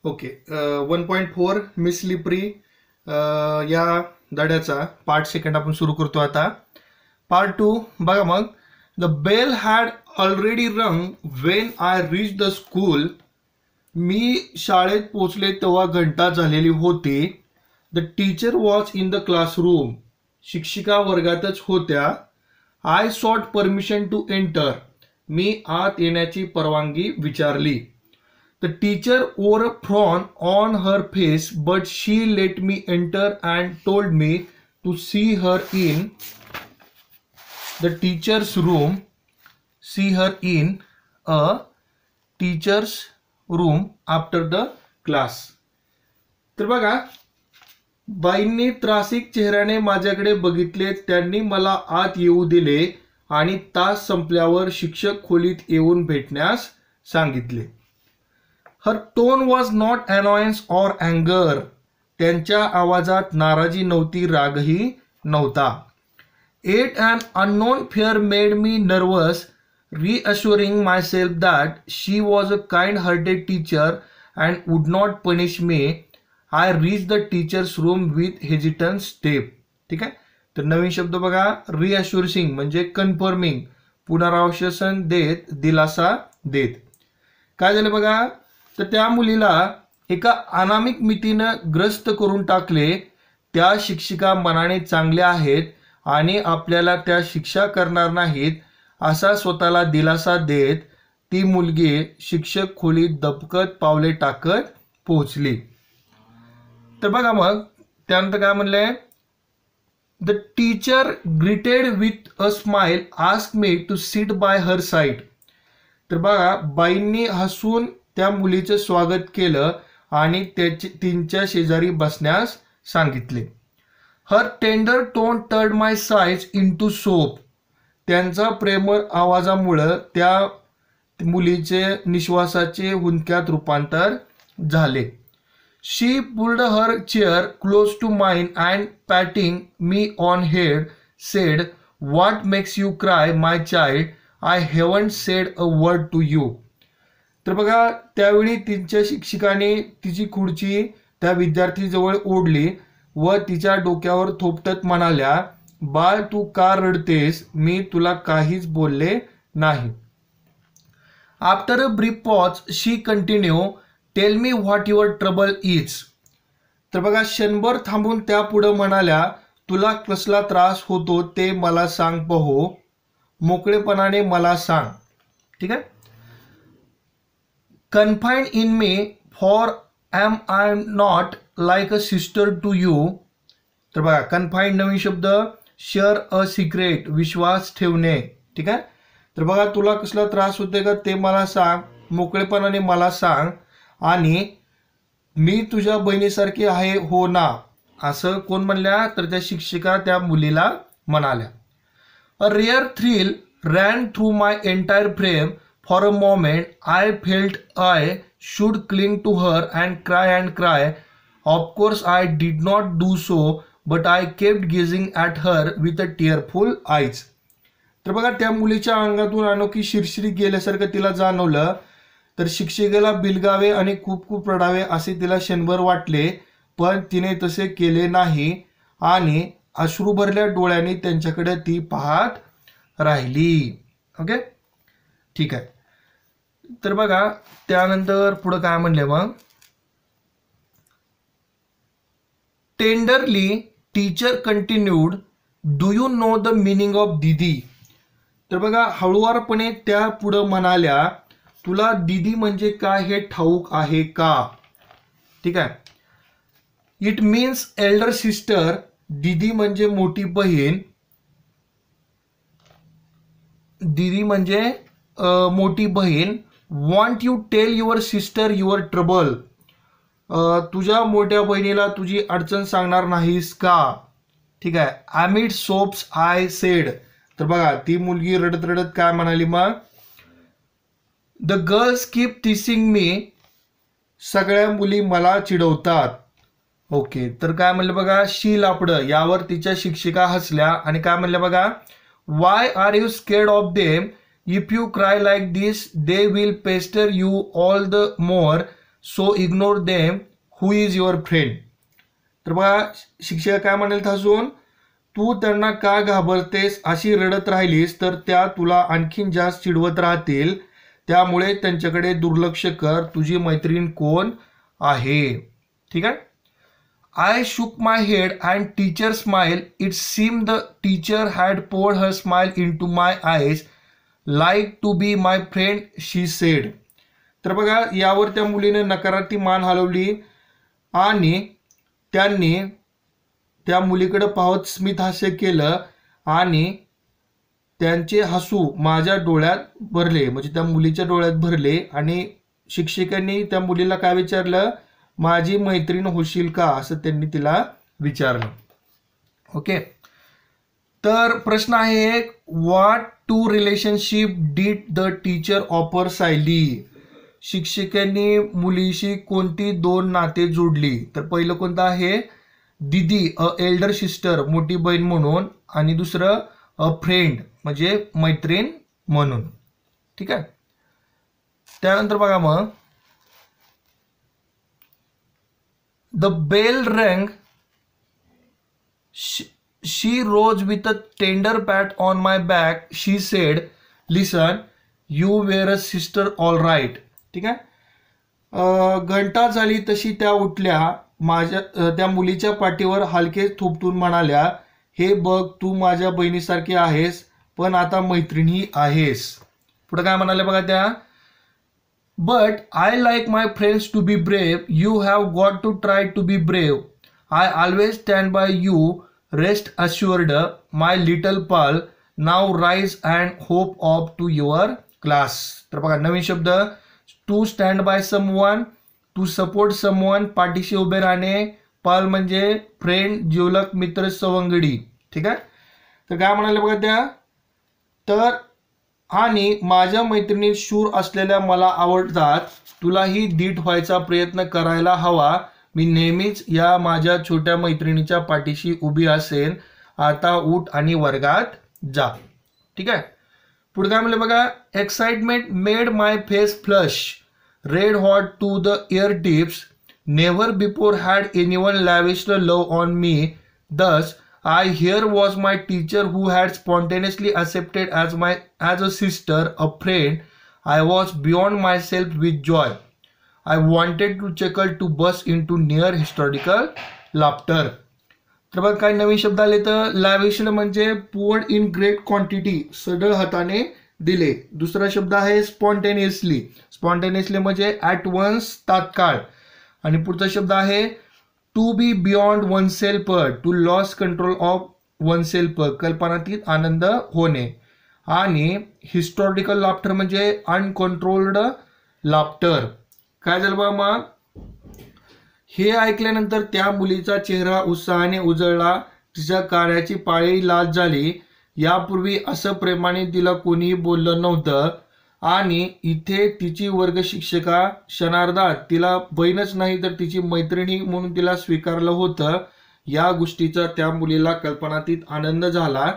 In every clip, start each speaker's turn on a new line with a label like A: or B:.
A: Okay 1.4 miss लिप्री या धड्याचा part second आपण सुरू करतो आता. पार्ट 2 बघा मग. The bell had already rung when I reach the school. मी शाळेत पोचले तेव्हा घंटा झालेली होती. The teacher was in the classroom. शिक्षिका वर्गातच होत्या. I sought permission to enter. मी आत येण्याची परवानगी विचारली. The teacher wore a frown on her face, but she let me enter and told me to see her in the teacher's room. See her in a teacher's room after the class. तर बघा, बाईंनी त्रासिक चेहऱ्याने माझ्याकडे बघितले. त्यांनी मला आत येऊ दिले आणि तास संपल्यावर शिक्षक खोलीत येऊन भेटण्यास सांगितले. Her tone was not annoyance or anger. त्यांच्या आवाजात नाराजी नव्हती, रागही नव्हता. Yet an unknown fear made me nervous, reassuring myself that she was a kind-hearted teacher and would not punish me. I reached the teacher's room with hesitant step. ठीक आहे. तर नवीन शब्द बघा. रिअश्युरिंग म्हणजे कन्फर्मिंग, पुनराश्वासन देत, दिलासा देत. काय झालं बघा, तर त्या मुलीला एका अनामिक मितीनं ग्रस्त करून टाकले. त्या शिक्षिका मनाने चांगल्या आहेत आणि आपल्याला त्या शिक्षा करणार नाहीत असा स्वतःला दिलासा देत ती मुलगी शिक्षक खोलीत दबकत पावले टाकत पोहोचली. तर बघा मग त्यानंतर काय म्हणलंय. The teacher greeted with a smile ask me to sit by her side. तर बघा, बाईंनी हसून त्या मुलीचं स्वागत केलं आणि तिच्या शेजारी बसण्यास सांगितले. Her tender tone turned my sighs into sobs. त्यांचा प्रेमळ आवाजामुळं त्या मुलीचे निश्वासाचे हुंदक्यात रूपांतर झाले. She pulled her chair close to mine and patting me on head said, what makes you cry my child, I haven't said a word to you. तर बघा, त्यावेळी तिच्या शिक्षिकाने तिची खुर्ची त्या विद्यार्थीजवळ ओढली व तिच्या डोक्यावर थोपटत म्हणाल्या, बाळ तू का रडतेस, मी तुला काहीच बोलले नाही. After a brief pause she continue, tell me what your trouble is. तर बघा, क्षणभर थांबून त्या पुढे म्हणाल्या, तुला कसला त्रास होतो ते मला सांग पहो, मोकळेपणाने मला सांग. ठीक आहे. Confide in me for am I not like a sister to you. तर बघा, कन्फाइंड नवीन शब्द. शेअर अ सिक्रेट, विश्वास ठेवणे. ठीक आहे. तर बघा, तुला कसला त्रास होते का ते मला सांग, मोकळेपणाने मला सांग, आणि मी तुझ्या बहिणीसारखी आहे हो ना, असं कोण म्हणल्या, तर त्या शिक्षिका त्या मुलीला म्हणाल्या. A rare thrill ran through my entire frame. For a moment, I felt I should cling to her and cry. Of course, I did not do so, but I kept gazing at her with a tearful eyes. तर बघा, त्या मुलीच्या अंगातून अनोखी शिरशिरी गेल्यासारखं तिला जाणवलं. तर शिक्षिकेला बिलगावे आणि खूप खूप रडावे असे तिला क्षणभर वाटले, पण तिने तसे केले नाही आणि अश्रू भरल्या डोळ्यांनी त्यांच्याकडे ती पाहत राहिली. ओके, ठीक आहे. तर बघा, त्यानंतर पुढे काय म्हणले मग. Tenderly teacher continued, do you know the meaning of दीदी. तर बघा, हळुवारपणे त्या पुढे म्हणाल्या, तुला दीदी म्हणजे काय हे ठाऊक आहे का. ठीक आहे. It means elder sister. दीदी म्हणजे मोठी बहीण. दीदी म्हणजे मोठी बहीण. Won't you tell your sister your trouble. तुझ्या मोठ्या बहिणीला तुझी अडचण सांगणार नाहीस का. ठीक आहे. ॲमिड सोप्स आय सेड. तर बघा, ती मुलगी रडत रडत काय म्हणाली मग. द गर्ल्स कीप टीसिंग मी. सगळ्या मुली मला चिडवतात. ओके, तर काय म्हणलं बघा, शी लापडं. यावर तिच्या शिक्षिका हसल्या आणि काय म्हणल्या बघा, why are you scared of them. If you cry like this, they will pester you all the more. So ignore them who is your friend. तर बघा शिक्षिका काय म्हणेल अजून, तू त्यांना का घाबरतेस, अशी रडत राहिलीस तर त्या तुला आणखीन जास्त चिडवत राहतील, त्यामुळे त्यांच्याकडे दुर्लक्ष कर, तुझी मैत्रीण कोण आहे. ठीक आहे. I shook my head and teacher smiled. It seemed the teacher had poured her smile into my eyes. Like to be my friend, she said. तर बघा यावर त्या मुलीने नकारार्थी मान हलवली आणि त्यांनी त्या मुलीकडे पाहत स्मित हास्य केलं आणि त्यांचे हसू माझ्या डोळ्यात भरले, म्हणजे त्या मुलीच्या डोळ्यात भरले. आणि शिक्षकांनी त्या मुलीला काय विचारलं, माझी मैत्रीण होशील का, असं त्यांनी तिला विचारलं. ओके. तर प्रश्न आहे, what to relationship did the teacher offer Sayali. शिक्षकांनी मुलीशी कोणती दोन नाते जोडली. तर पहिलं कोणतं आहे, दिदी एल्डर सिस्टर मोठी बहीण म्हणून, आणि दुसरं अ फ्रेंड म्हणजे मैत्रीण म्हणून. ठीक आहे. त्यानंतर बघा मग, The bell rang. She rose with a tender pat on my back. She said, "Listen, you were a sister, all right." ठीक आहे. घंटा झाली तशी त्या उठल्या, माझ्या त्या मुलीच्या पाठीवर हलके थोपटून म्हणाल्या, हे बघ तू माझ्या बहिणीसारखी आहेस, पण आता मैत्रिणी आहेस. पुढे काय म्हणाले बघा त्या, But I like my friends to be brave. You have got to try to be brave. I always stand by you. Rest assured, my little pal. Now rise and hope up to your class. तर बघा नवीन शब्द, to stand by someone, to support someone, पाठीशी उभे राहणे, पाल म्हणजे friend, जिवलक, मित्र, सवंगडी. ठीक आहे. तर काय म्हणाले बघा त्या, तर आणि माझ्या मैत्रिणी शूर असलेल्या मला आवडतात, तुलाही धीट व्हायचा प्रयत्न करायला हवा. मी नेहमीच या माझ्या छोट्या मैत्रिणीच्या पाठीशी उभी असेन. आता उठ आणि वर्गात जा. ठीक आहे. पुढे काय म्हणलं बघा, excitement made my face flush red hot to the ear tips. Never before had anyone lavished love on me. Thus I here was my teacher who had spontaneously accepted as a sister, a friend. I was beyond myself with joy. I wanted to chuckle to burst into near historical laughter. तर बघा काय नवीन शब्द आले, तर लॅविश्ड म्हणजे poured in great quantity, सढळ हाताने दिले. दुसरा शब्द आहे स्पॉन्टेनियसली. स्पॉन्टेनियसली म्हणजे ॲट वन्स, तात्काळ. आणि पुढचा शब्द आहे to be beyond oneself, to lose control of oneself, कल्पनातीत आनंद होणे. आणि हिस्टॉरिकल लाफ्टर म्हणजे अनकंट्रोल्ड लाफ्टर. काय झालं बा मग, हे ऐकल्यानंतर त्या मुलीचा चेहरा उत्साहाने उजळला, तिच्या कार्याची पाळी लाल झाली. यापूर्वी असं प्रेमाने तिला कोणीही बोललं नव्हतं. आणि इथे तिची वर्ग शिक्षिका क्षणार्धात तिला बहीणच नाही तर तिची मैत्रिणी म्हणून तिला स्वीकारलं होतं. या गोष्टीचा त्या मुलीला कल्पनातीत आनंद झाला.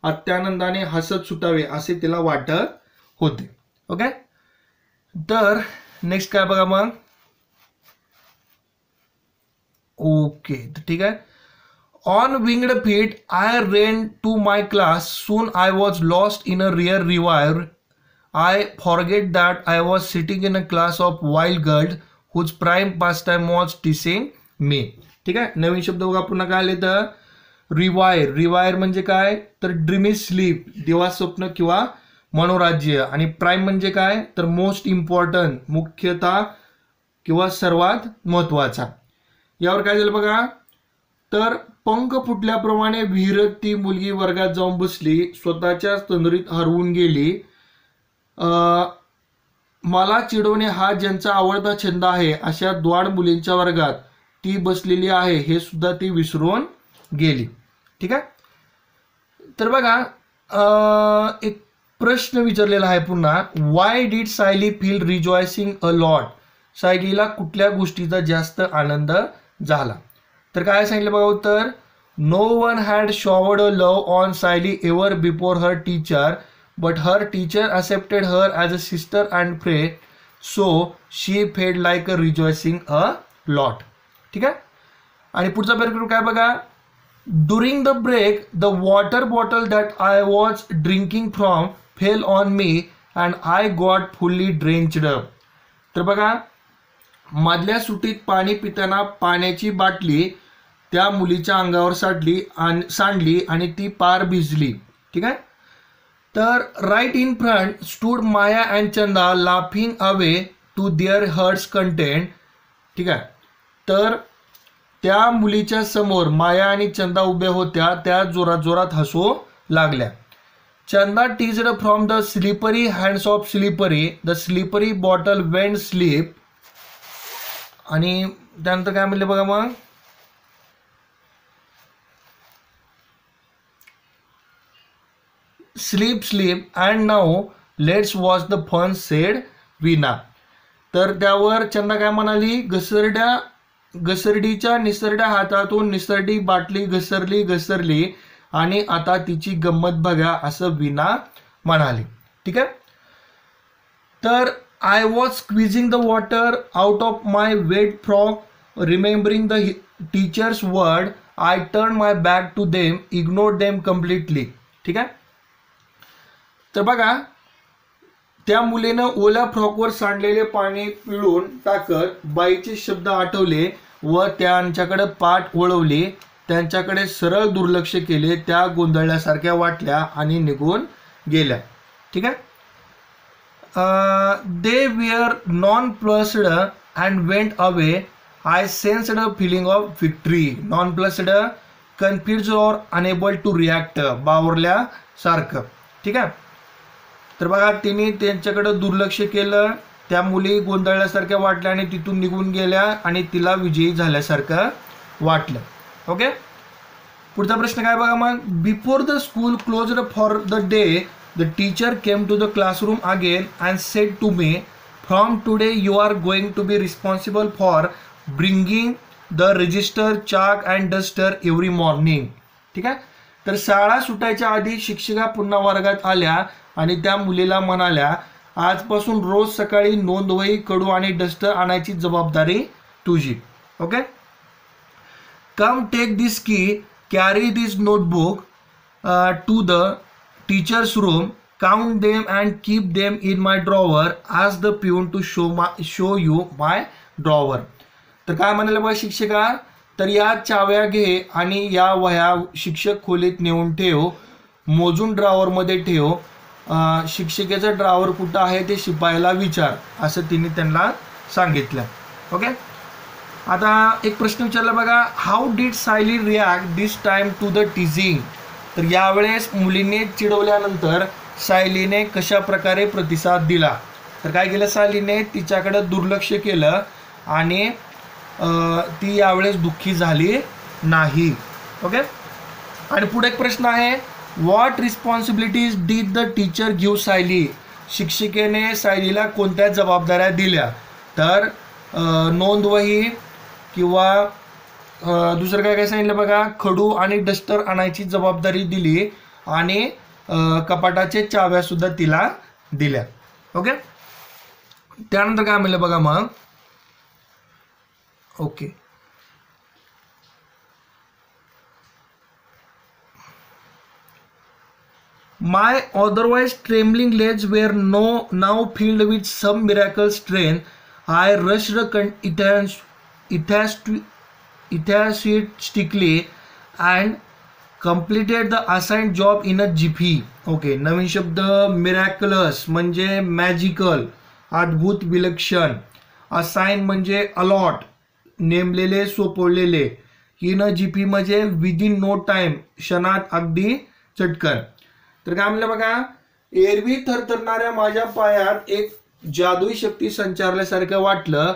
A: अत्यानंदाने हसत सुटावे असे तिला वाटत होते. ओके. तर नेक्स्ट काय बघा मग, ओके ठीक आहे. On winged feet I ran to my class. Soon I was lost in a reverie. I forget that I was sitting in a class of wild girls whose prime pastime was teasing me. ठीक आहे. नवीन शब्द बघा पुन्हा काय आले, तर rewire. Rewire म्हणजे काय, तर ड्रीमी स्लीप, दिवा स्वप्न किंवा मनोराज्य. आणि प्राईम म्हणजे काय, तर मोस्ट इम्पॉर्टंट, मुख्यतः किंवा सर्वात महत्वाचा. यावर काय झालं बघा, तर पंख फुटल्याप्रमाणे विहिरत ती मुलगी वर्गात जाऊन बसली, स्वतःच्या तंद्रीत हरवून गेली. मला चिडवणे हा ज्यांचा आवडता छंद आहे अशा द्वाड मुलींच्या वर्गात ती बसलेली आहे हे सुद्धा ती विसरून गेली. ठीक आहे. तर बघा एक प्रश्न विचारलेला आहे पुन्हा, why did Sayali feel rejoicing a lot. सायलीला कुठल्या गोष्टीचा जास्त आनंद झाला. तर काय सांगितलं बघा उत्तर, no one had showered a love on Sayali ever before her teacher, but her teacher accepted her as a sister and friend. So she fed like a rejoicing a lot. ठीक आहे. आणि पुढचा पॅराग्राफ काय बघा. During the break, the water bottle that I was drinking from fell on me and I got fully drenched. तर बघा, मधल्या सुट्टीत पाणी पिताना पाण्याची बाटली त्या मुलीच्या अंगावर सांडली आणि ती पार भिजली. ठीक आहे. तर right in front stood Maya and Chanda laughing away to their hearts content. ठीक आहे. तर त्या मुलीच्या समोर माया आणि चंदा उभ्या होत्या, त्या जोरात जोरात हसू लागल्या. Chanda teased from the slippery hands of slippery, the slippery bottle went sleep. आणि त्यानंतर काय म्हणले बघा मग. Sleep sleep and now let's watch the fun said Veena. तर त्यावर चंदा काय म्हणाली, घसरडीच्या निसरड्या हातातून निसरडी बाटली घसरली आणि आता तिची गंमत बघा असं वीणा म्हणाली. ठीक आहे. तर I was squeezing the water out of my wet frock, remembering the teacher's word, I turn my back to them, ignore them completely. ठीक आहे. तर बघा, त्या मुलीनं ओल्या फ्रॉकवर सांडलेले पाणी पिळून टाकत बाईचे शब्द आठवले व त्यांच्याकडे पाठ वळवली, त्यांच्याकडे सरळ दुर्लक्ष केले, त्या गोंधळल्यासारख्या वाटल्या आणि निघून गेल्या. ठीक आहे. They were nonplussed and went away, I sensed a feeling of victory. Nonplussed, confuse or unable to react, बावरल्यासारखं. ठीक आहे. तर बघा, तिने त्यांच्याकडे दुर्लक्ष केलं, त्या मुली गोंधळल्यासारख्या वाटल्या आणि तिथून निघून गेल्या आणि तिला विजयी झाल्यासारखं वाटलं. ओके. पुढचा प्रश्न काय बघा मग. Before the school closed for the day, the teacher came to the classroom again and said to me, from today you are going to be responsible for bringing the register, chalk and duster every morning. ठीक आहे. तर शाळा सुटायच्या आधी शिक्षिका पुन्हा वर्गात आल्या आणि त्या मुलीला म्हणाल्या, आजपासून रोज सकाळी नोंदवही, कडू आणि डस्टर आणायची जबाबदारी तुझी. Okay. Come take this key, carry this notebook to the teacher's room, count them and keep them in my drawer, ask the peon to show you my drawer. तर काय म्हणाले बघा शिक्षिका, तर या चाव्या घे आणि या वह्या शिक्षक खोलीत नेऊन ठेव, मोजून ड्रॉवरमध्ये ठेव, शिक्षिकेचं ड्रॉवर कुठं आहे ते शिपायाला विचार, असं तिने त्यांना सांगितलं. ओके. आता एक प्रश्न विचारला बघा. How did Sayali react this time to the teasing. तर यावेळेस मुलीने चिडवल्यानंतर सायलीने कशा प्रकारे प्रतिसाद दिला. तर काय केलं, सायलीने तिच्याकडे दुर्लक्ष केलं आणि ती यावेळेस दुःखी झाली नाही. ओके. आणि पुढे एक प्रश्न आहे. What responsibilities did the teacher give Sayali. शिक्षिकेने सायलीला कोणत्या जबाबदाऱ्या दिल्या. तर नोंदवही किंवा दुसरं काय काय सांगितलं बघा, खडू आणि डस्टर आणायची जबाबदारी दिली आणि कपाटाचे चाव्या सुद्धा तिला दिल्या. ओके. त्यानंतर काय म्हणलं बघा मग. Okay. My otherwise trembling legs were now filled with some miracle strength. I rushed enthusiastically and completed the assigned job in a jiffy. Okay. नवीन शब्द मिरॅक्युलस म्हणजे मॅजिकल, अद्भुत, विलक्षण. असाइन म्हणजे अलॉट, नेमलेले, सोपवलेले. इन अ जिफी म्हणजे विदिन नो टाइम, क्षणात, अगदी चटकन. तर काय म्हणलं बघा, एरवी थरथरणाऱ्या माझ्या पायात एक जादुई शक्ती संचारल्यासारखं वाटलं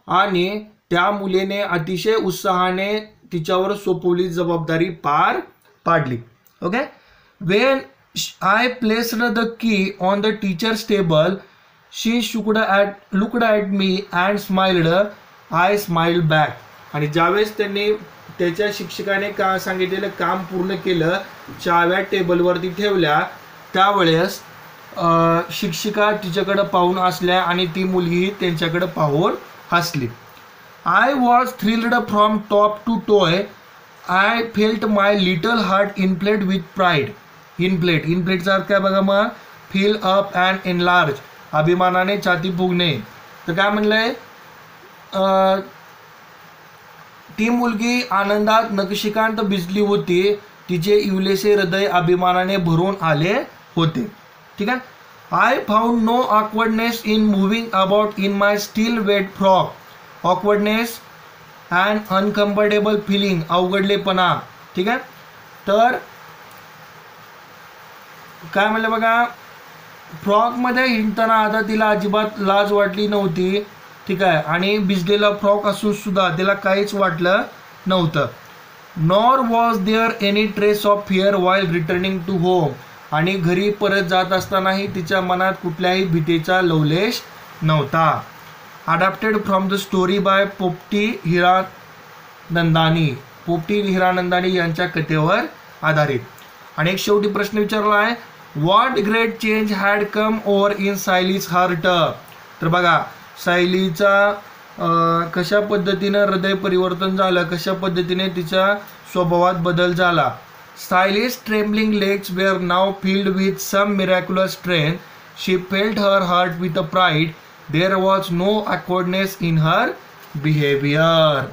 A: आणि त्या मुलीने अतिशय उत्साहाने तिच्यावर सोपवली जबाबदारी पार पाडली. Okay. When I placed the key on the teachers table, she looked at me and smiled. I smiled back. आणि ज्यावेळेस त्यांनी त्याच्या शिक्षकाने सांगितलेलं काम पूर्ण केलं, चाव्या टेबलवरती ठेवल्या, त्यावेळेस शिक्षिका तिच्याकडे पाहून हसल्या आणि ती मुलगी त्यांच्याकडे पाहून हसली. I was thrilled from top to toe. I felt my little heart inflate with pride. इन्फ्लेटचा अर्थ काय बघा मग, फिल अप अँड एनलार्ज, अभिमानाने छाती फुगणे. तर काय म्हणलंय, ती मुलगी आनंदात नखशिखांत भिजली होती, तिचे इवलेसे हृदय अभिमानाने भरून आले होते. ठीक आहे. I found no awkwardness in moving about in my steel wet frock. Awkwardness and uncomfortable feeling, अवघडलेपणा. ठीक आहे. तर काय म्हणलं बघा, फ्रॉकमध्ये हिंडताना आता तिला अजिबात लाज वाटली नव्हती. ठीक आहे. आणि भिजलेला फ्रॉक असून सुद्धा तिला काहीच वाटलं नव्हतं. Nor was there any trace of fear while returning to home. आणि घरी परत जात असतानाही तिच्या मनात कुठल्याही भीतीचा लवलेश नव्हता. Adapted from the story by पोपटी हिरानंदानी. पोपटी हिरानंदानी यांच्या कथेवर आधारित. आणि एक शेवटी प्रश्न विचारला आहे, what great change had come over in Sayali's heart. तर बघा, सायलीचा कशा पद्धतीनं हृदय परिवर्तन झालं, कशा पद्धतीने तिच्या स्वभावात बदल झाला. Sayali's trembling legs were now filled with some miraculous strength. She felt her heart with a pride. There was no awkwardness in her behaviour.